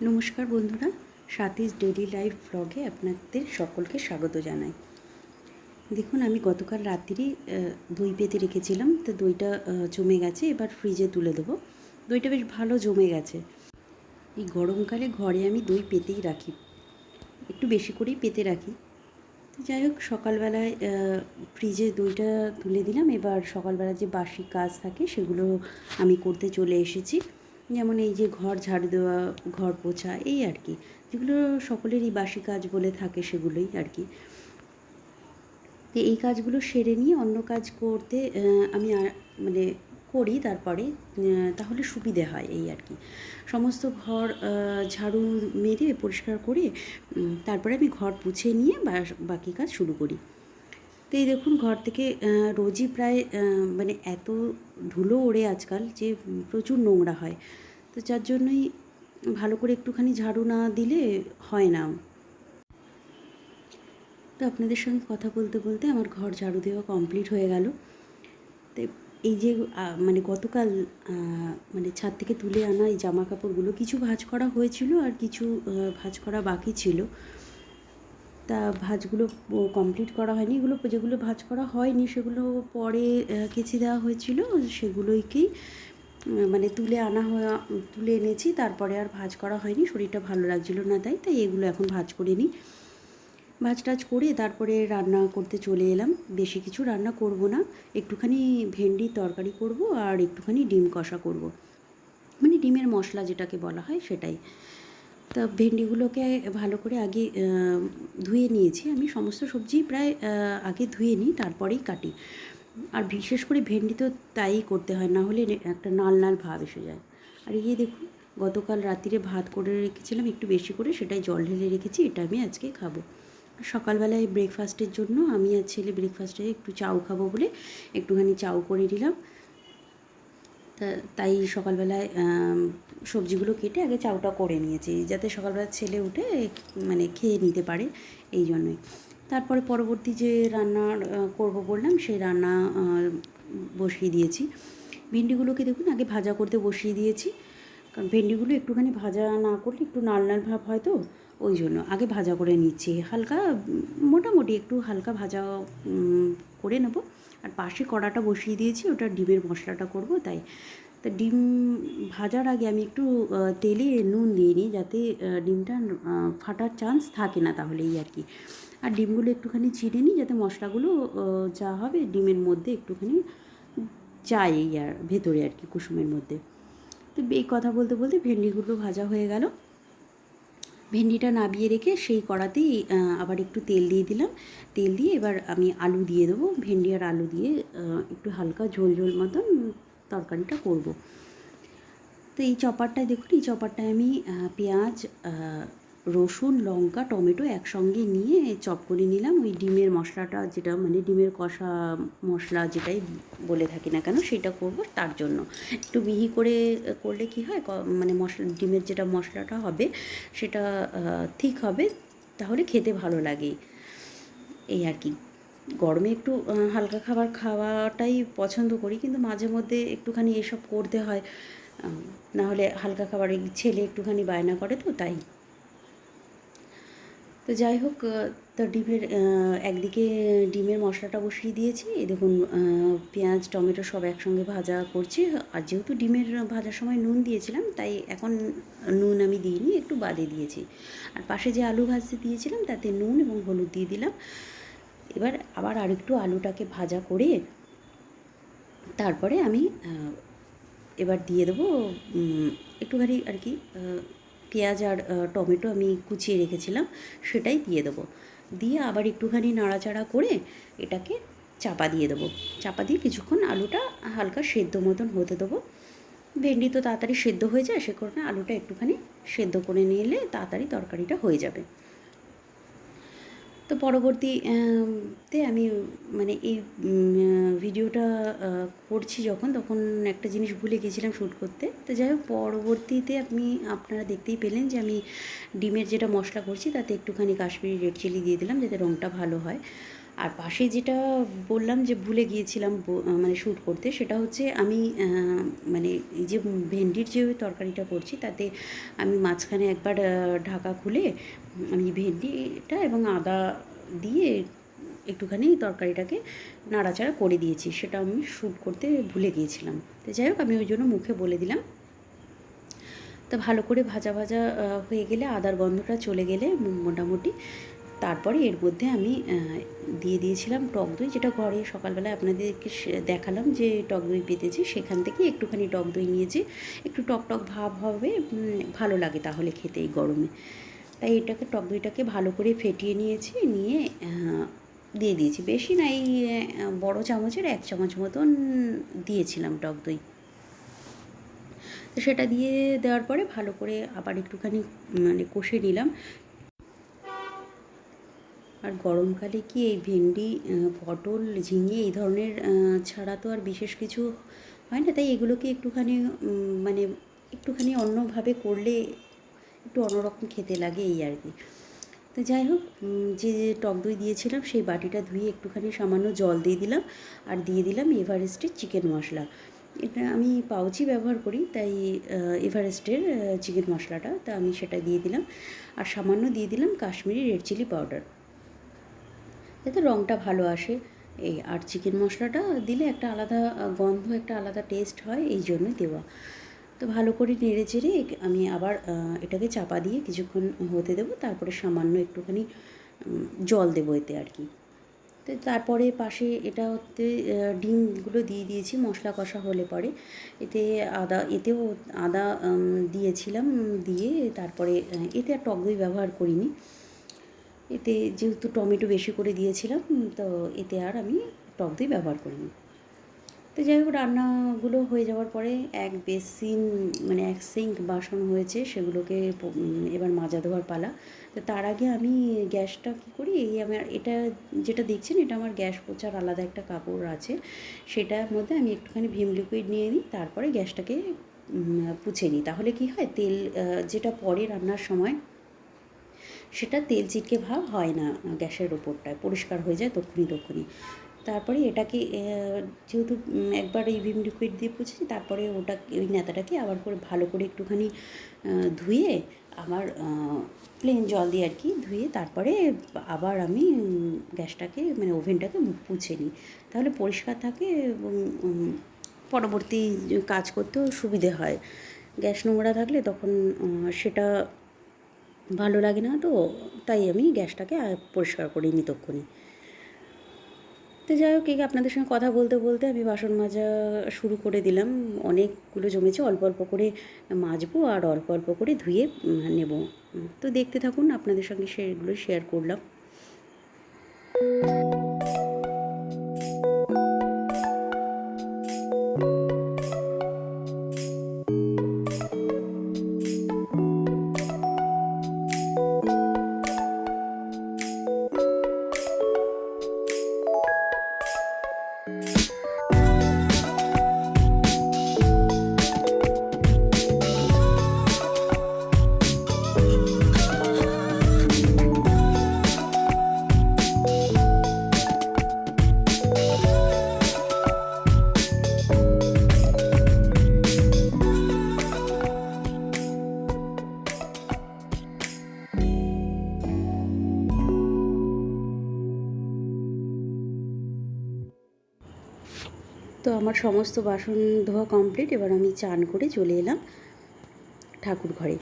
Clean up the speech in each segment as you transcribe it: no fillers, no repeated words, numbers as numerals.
নমস্কার বন্ধুরা, সাথীস daily life ব্লগে আপনাদের সকলকে স্বাগত জানাই। দেখুন, আমি গতকাল রাত্রিরই দই পেতে রেখেছিলাম, তো দইটা জমে গেছে। এবার ফ্রিজে তুলে দেবো। দইটা বেশ ভালো জমে গেছে। এই গরমকালে ঘরে আমি দই পেতেই রাখি, একটু বেশি করেই পেতে রাখি। তো যাই হোক, সকালবেলায় ফ্রিজে দইটা তুলে দিলাম। এবার সকালবেলা যে বাসি কাজ থাকে সেগুলো আমি করতে চলে এসেছি। যেমন এই যে ঘর ঝাড়ু দেওয়া, ঘর পোছা, এই আর কি, যেগুলো সকলেরই বাসি কাজ বলে থাকে সেগুলোই আর কি। তো এই কাজগুলো সেরে নিয়ে অন্য কাজ করতে আমি মানে করি তারপরে, তাহলে সুবিধে হয় এই আর কি। সমস্ত ঘর ঝাড়ু মেরে পরিষ্কার করে তারপরে আমি ঘর পুছে নিয়ে বাকি কাজ শুরু করি। তো এই দেখুন, ঘর থেকে রোজই প্রায় মানে এত ধুলো ওড়ে আজকাল যে প্রচুর নোংরা হয়। তো যার জন্যই ভালো করে একটুখানি ঝাড়ু না দিলে হয় না। তো আপনাদের সঙ্গে কথা বলতে বলতে আমার ঘর ঝাড়ু দেওয়া কমপ্লিট হয়ে গেল। তো এই যে মানে গতকাল মানে ছাদ থেকে তুলে আনা এই জামা কাপড়গুলো কিছু ভাঁজ করা হয়েছিল আর কিছু ভাঁজ করা বাকি ছিল। তা ভাঁজগুলো কমপ্লিট করা হয়নি। এগুলো যেগুলো ভাঁজ করা হয়নি সেগুলো পরে কেচে দেওয়া হয়েছিল, সেগুলোকেই মানে তুলে এনেছি। তারপরে আর ভাঁজ করা হয়নি, শরীরটা ভালো লাগছিল না, তাই এগুলো এখন ভাঁজ করে নিই। ভাজ টাজ করে তারপরে রান্না করতে চলে এলাম। বেশি কিছু রান্না করব না, একটুখানি ভেন্ডির তরকারি করব আর একটুখানি ডিম কষা করব, মানে ডিমের মশলা যেটাকে বলা হয় সেটাই। তা ভেন্ডিগুলোকে ভালো করে আগে ধুয়ে নিয়েছি। আমি সমস্ত সবজি প্রায় আগে ধুয়ে নিই, তারপরেই কাটি। আর বিশেষ করে ভেন্ডি তো তাই করতে হয়, না হলে একটা নাল নাল ভাব এসে যায়। আর এই দেখুন, গতকাল রাত্রিরে ভাত করে রেখেছিলাম একটু বেশি করে, সেটাই জল ঢেলে রেখেছি, এটা আমি আজকে খাবো। সকালবেলায় ব্রেকফাস্টের জন্য আমি আর ছেলে ব্রেকফাস্টে একটু চাউ খাবো বলে একটুখানি চাউ করে দিলাম। তাই সকালবেলায় সবজিগুলো কেটে আগে চাউটা করে নিয়েছি, যাতে সকালবেলা ছেলে উঠে মানে খেয়ে নিতে পারে, এই জন্যই। তারপরে পরবর্তী যে রান্না করব বললাম, সেই রান্না বসিয়ে দিয়েছি। ভেন্ডিগুলোকে দেখুন আগে ভাজা করতে বসিয়ে দিয়েছি, কারণ ভেন্ডিগুলো একটুখানি ভাজা না করলে একটু নাল নাল ভাব হয়, তো ওই জন্য আগে ভাজা করে নিচ্ছি। হালকা, মোটামুটি একটু হালকা ভাজা করে নেব। আর পাশে কড়াটা বসিয়ে দিয়েছি, ওটা ডিমের মশলাটা করব, তাই। তা ডিম ভাজার আগে আমি একটু তেলে নুন দিয়ে নিই, যাতে ডিমটা ফাটার চান্স থাকে না, তাহলেই আর কি। আর ডিমগুলো একটুখানি চিড়ে নিই, যাতে মশলাগুলো যা হবে ডিমের মধ্যে একটুখানি যায়, এই আর ভেতরে আর কি, কুসুমের মধ্যে। তো এই কথা বলতে বলতে ভেন্ডিগুলো ভাজা হয়ে গেল। ভেন্ডিটা নাবিয়ে রেখে সেই কড়াতেই আবার একটু তেল দিয়ে দিলাম। তেল দিয়ে এবার আমি আলু দিয়ে দেবো। ভেন্ডি আর আলু দিয়ে একটু হালকা ঝোল ঝোল মতন তরকারিটা করব। তো এই চপারটায় দেখুন, এই চপারটায় আমি পেঁয়াজ, রসুন, লঙ্কা, টমেটো একসঙ্গে নিয়ে চপ করে নিলাম। ওই ডিমের মশলাটা, যেটা মানে ডিমের কষা মশলা যেটাই বলে থাকি না কেন, সেটা করব। তার জন্য একটু মিহি করে করলে কি হয়, মানে ডিমের যেটা মশলাটা হবে সেটা ঠিক হবে, তাহলে খেতে ভালো লাগে, এই আর কি। গরমে একটু হালকা খাবার খাওয়াটাই পছন্দ করি, কিন্তু মাঝে মধ্যে একটুখানি এসব করতে হয়, নাহলে হালকা খাবার এই ছেলে একটুখানি বায়না করে, তো তাই। তো যাই হোক, তো ডিমের একদিকে ডিমের মশলাটা বসিয়ে দিয়েছি। এই দেখুন, পেঁয়াজ টমেটো সব একসঙ্গে ভাজা করছি। আর যেহেতু ডিমের ভাজার সময় নুন দিয়েছিলাম, তাই এখন নুন আমি দিইনি, একটু বাদে দিয়েছি। আর পাশে যে আলু ভাজতে দিয়েছিলাম তাতে নুন এবং হলুদ দিয়ে দিলাম। এবার আবার আরেকটু আলুটাকে ভাজা করে তারপরে আমি এবার দিয়ে দেবো একটুখানি আর কি পেঁয়াজ আর টমেটো আমি কুচিয়ে রেখেছিলাম, সেটাই দিয়ে দেবো। দিয়ে আবার একটুখানি নাড়াচাড়া করে এটাকে চাপা দিয়ে দেবো। চাপা দিয়ে কিছুক্ষণ আলুটা হালকা সেদ্ধ মতন হতে দেবো। ভেন্ডি তো তাড়াতাড়ি সেদ্ধ হয়ে যায়, সে কারণে আলুটা একটুখানি সেদ্ধ করে নিলে তাড়াতাড়ি তরকারিটা হয়ে যাবে। তো পরবর্তী তে আমি মানে এই ভিডিওটা করছি যখন, তখন একটা জিনিস ভুলে গেছিলাম শ্যুট করতে। তো যাই হোক, পরবর্তীতে আপনারা দেখতেই পেলেন যে আমি ডিমের যেটা মশলা করছি তাতে একটুখানি কাশ্মীরি রেড চিলি দিয়ে দিলাম, যাতে রঙটা ভালো হয়। আর পাশে যেটা বললাম যে ভুলে গিয়েছিলাম মানে শ্যুট করতে, সেটা হচ্ছে আমি মানে এই যে ভেন্ডির যে তরকারিটা করছি তাতে আমি মাঝখানে একবার ঢাকা খুলে আমি ভেন্ডিটা এবং আদা দিয়ে একটুখানি তরকারিটাকে নাড়াচাড়া করে দিয়েছি, সেটা আমি শ্যুট করতে ভুলে গিয়েছিলাম। তো যাই হোক, আমি ওই জন্য মুখে বলে দিলাম। তো ভালো করে ভাজা ভাজা হয়ে গেলে, আদার গন্ধটা চলে গেলে মোটামুটি, তারপরে এর মধ্যে আমি দিয়ে দিয়েছিলাম টক দই, যেটা ঘরে সকালবেলায় আপনাদেরকে দেখালাম যে টক দই পেতেছি, সেখান থেকে একটুখানি টক দই নিয়েছি। একটু টক টক ভাব হবে, ভালো লাগে তাহলে খেতে এই গরমে। তাই এটাকে, টক দইটাকে ভালো করে ফেটিয়ে নিয়েছি, নিয়ে দিয়ে দিয়েছি। বেশি না, এই বড় চামচের 1 চামচ মতন দিয়েছিলাম টক দই। তো সেটা দিয়ে দেওয়ার পরে ভালো করে আবার একটুখানি মানে কষে নিলাম। আর গরমকালে কি এই ভেন্ডি, পটল, ঝিঙে এই ধরনের ছাড়া তো আর বিশেষ কিছু হয় না, তাই এগুলোকে একটুখানি মানে একটুখানি অন্যভাবে করলে একটু অন্যরকম খেতে লাগে, এই আর কি। তো যাই হোক, যে টক দই দিয়েছিলাম সেই বাটিটা ধুয়ে একটুখানি সামান্য জল দিয়ে দিলাম, আর দিয়ে দিলাম এভারেস্টের চিকেন মশলা। এটা আমি পাউচই ব্যবহার করি, তাই এভারেস্টের চিকেন মশলাটা, তা আমি সেটা দিয়ে দিলাম। আর সামান্য দিয়ে দিলাম কাশ্মীরি রেড চিলি পাউডার, যাতে রঙটা ভালো আসে। এই আর চিকেন মশলাটা দিলে একটা আলাদা গন্ধ, একটা আলাদা টেস্ট হয়, এই জন্যই দেওয়া। তো ভালো করে নেড়ে চেড়ে আমি আবার এটাকে চাপা দিয়ে কিছুক্ষণ হতে দেবো, তারপরে সামান্য একটুখানি জল দেবো এতে আর কি। তো তারপরে পাশে এটাতে ডিমগুলো দিয়ে দিয়েছি মশলা কষা হলে পরে। এতেও আদা দিয়েছিলাম, দিয়ে তারপরে এতে আর টক দই ব্যবহার করিনি। এতে যেহেতু টমেটো বেশি করে দিয়েছিলাম, তো এতে আর আমি টক দই ব্যবহার করিনি। তো যাই হোক, রান্নাগুলো হয়ে যাওয়ার পরে এক সিঙ্ক বাসন হয়েছে, সেগুলোকে এবার মাজা দেওয়ার পালা। তো তার আগে আমি গ্যাসটা কী করি, এই আমার এটা যেটা দেখছেন, এটা আমার গ্যাস পোছার আলাদা একটা কাপড় আছে, সেটার মধ্যে আমি একটুখানি ভিম লিকুইড নিয়ে নিই, তারপরে গ্যাসটাকে পুছে নিই। তাহলে কি হয়, তেল যেটা পরে রান্নার সময় সেটা তেল চিটকে ভাব হয় না, গ্যাসের ওপরটায় পরিষ্কার হয়ে যায় তক্ষুনি। তারপরে এটাকে যেহেতু একবার এই ভিম লিকুইড দিয়ে পুছেছি, তারপরে ওই নেতাটাকে আবার করে ভালো করে একটুখানি ধুয়ে, আবার প্লেন জল দিয়ে আর কি ধুয়ে, তারপরে আবার আমি গ্যাসটাকে মানে ওভেনটাকে পুছে নিই, তাহলে পরিষ্কার থাকে এবং পরবর্তী কাজ করতেও সুবিধে হয়। গ্যাস নোংরা থাকলে তখন সেটা ভালো লাগে না, তো তাই আমি গ্যাসটাকে পরিষ্কার করে নিই তক্ষুনি। তো যাই হোক, আপনাদের সঙ্গে কথা বলতে বলতে আমি বাসন মাজা শুরু করে দিলাম। অনেকগুলো জমেছে, অল্প অল্প করে মাজবো আর অল্প অল্প করে ধুয়ে নেব। তো দেখতে থাকুন, আপনাদের সঙ্গে সেগুলো শেয়ার করলাম। তো আমার সমস্ত বাসন ধোয়া কমপ্লিট, এবার আমি চান করে চলে এলাম ঠাকুর ঘরে।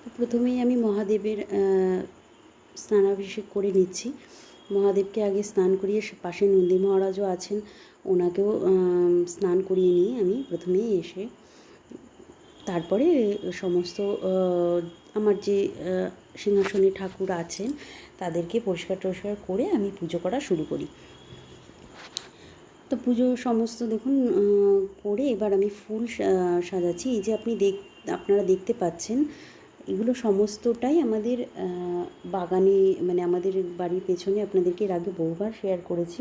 তো প্রথমেই আমি মহাদেবের স্নানাভিষেক করে নিচ্ছি। মহাদেবকে আগে স্নান করিয়ে, পাশে নন্দী মহারাজও আছেন, ওনাকেও স্নান করিয়ে নিয়ে আমি প্রথমেই এসে তারপরে সমস্ত আমার যে সিংহাসনে ঠাকুর আছেন তাদেরকে পরিষ্কার টরিষ্কার করে আমি পুজো করা শুরু করি। তো পুজো সমস্ত দেখুন করে এবার আমি ফুল সাজাচ্ছি। এই যে আপনারা দেখতে পাচ্ছেন, এগুলো সমস্তটাই আমাদের বাগানে, মানে আমাদের বাড়ির পেছনে আপনাদেরকে এর আগে বহুবার শেয়ার করেছি,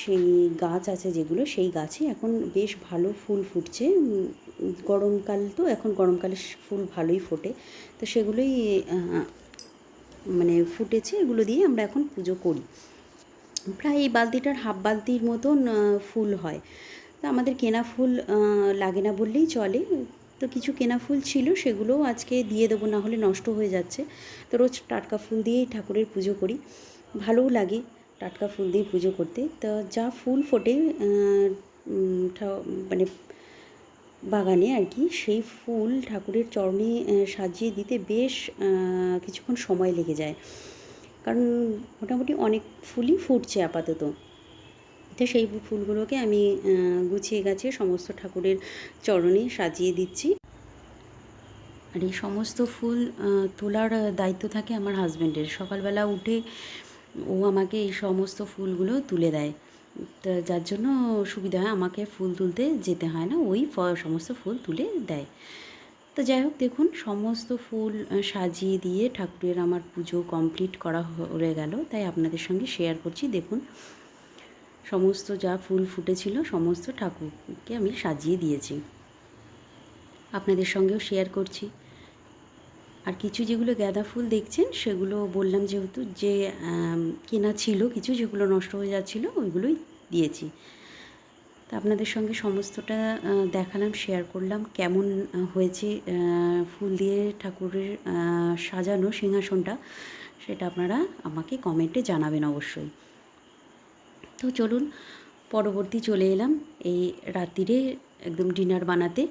সেই গাছ আছে যেগুলো, সেই গাছে এখন বেশ ভালো ফুল ফুটছে। গরমকাল তো, এখন গরমকালে ফুল ভালোই ফোটে, তো সেগুলোই মানে ফুটেছে, এগুলো দিয়ে আমরা এখন পুজো করি। প্রায় এই বালতিটার হাফ বালতির মতন ফুল হয়। তো আমাদের কেনা ফুল লাগে না বললেই চলে। তো কিছু কেনা ফুল ছিল, সেগুলোও আজকে দিয়ে দেবো, না হলে নষ্ট হয়ে যাচ্ছে। তো রোজ টাটকা ফুল দিয়েই ঠাকুরের পুজো করি, ভালোও লাগে টাটকা ফুল দিয়ে পুজো করতে। তো যা ফুল ফোটে মানে বাগানে আর কি, সেই ফুল ঠাকুরের চরণে সাজিয়ে দিতে বেশ কিছুক্ষণ সময় লেগে যায়, কারণ মোটামুটি অনেক ফুলই ফুটছে আপাতত। তো সেই ফুলগুলোকে আমি গুছিয়ে গাছিয়ে সমস্ত ঠাকুরের চরণে সাজিয়ে দিচ্ছি। আর এই সমস্ত ফুল তোলার দায়িত্ব থাকে আমার হাজব্যান্ডের। সকালবেলা উঠে ও আমাকে এই সমস্ত ফুলগুলো তুলে দেয়, তা যার জন্য সুবিধা হয়, আমাকে ফুল তুলতে যেতে হয় না, ওই সমস্ত ফুল তুলে দেয়। তো যাই হোক, দেখুন সমস্ত ফুল সাজিয়ে দিয়ে ঠাকুরের আমার পুজো কমপ্লিট করা হয়ে গেল, তাই আপনাদের সঙ্গে শেয়ার করছি। দেখুন সমস্ত যা ফুল ফুটেছিল সমস্ত ঠাকুরকে আমি সাজিয়ে দিয়েছি, আপনাদের সঙ্গেও শেয়ার করছি। আর কিছু যেগুলো গাঁদা ফুল দেখছেন সেগুলো বললাম যেহেতু যে কেনা ছিল কিছু, যেগুলো নষ্ট হয়ে যাচ্ছিলো ওইগুলোই দিয়েছি। তা আপনাদের সঙ্গে সমস্তটা দেখালাম, শেয়ার করলাম কেমন হয়েছে ফুল দিয়ে ঠাকুরের সাজানো সিংহাসনটা, সেটা আপনারা আমাকে কমেন্টে জানাবেন অবশ্যই। তো চলুন পরবর্তী চলে এলাম এই রাত্রিরে একদম ডিনার বানাতে।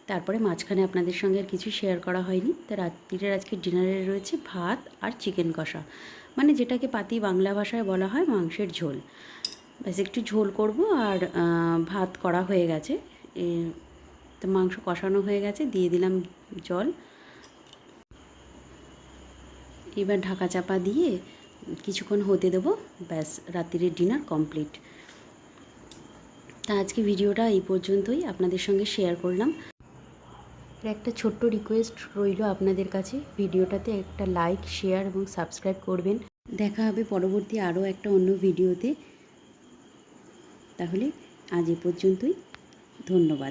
তারপরে মাঝখানে আপনাদের সঙ্গে আর কিছু শেয়ার করা হয়নি। তো রাত্রিরের আজকে ডিনারে রয়েছে ভাত আর চিকেন কষা, মানে যেটাকে পাতি বাংলা ভাষায় বলা হয় মাংসের ঝোল। ব্যাস একটু ঝোল করব, আর ভাত করা হয়ে গেছে। তো মাংস কষানো হয়ে গেছে, দিয়ে দিলাম জল। এবার ঢাকা চাপা দিয়ে কিছুক্ষণ হতে দেবো, ব্যাস রাত্রিরের ডিনার কমপ্লিট। তা আজকে ভিডিওটা এই পর্যন্তই আপনাদের সঙ্গে শেয়ার করলাম। একটা ছোট্ট রিকোয়েস্ট রইল আপনাদের কাছে, ভিডিওটাতে একটা লাইক, শেয়ার এবং সাবস্ক্রাইব করবেন। দেখা হবে পরবর্তী আরও একটা অন্য ভিডিওতে। তাহলে আজ এ পর্যন্তই, ধন্যবাদ।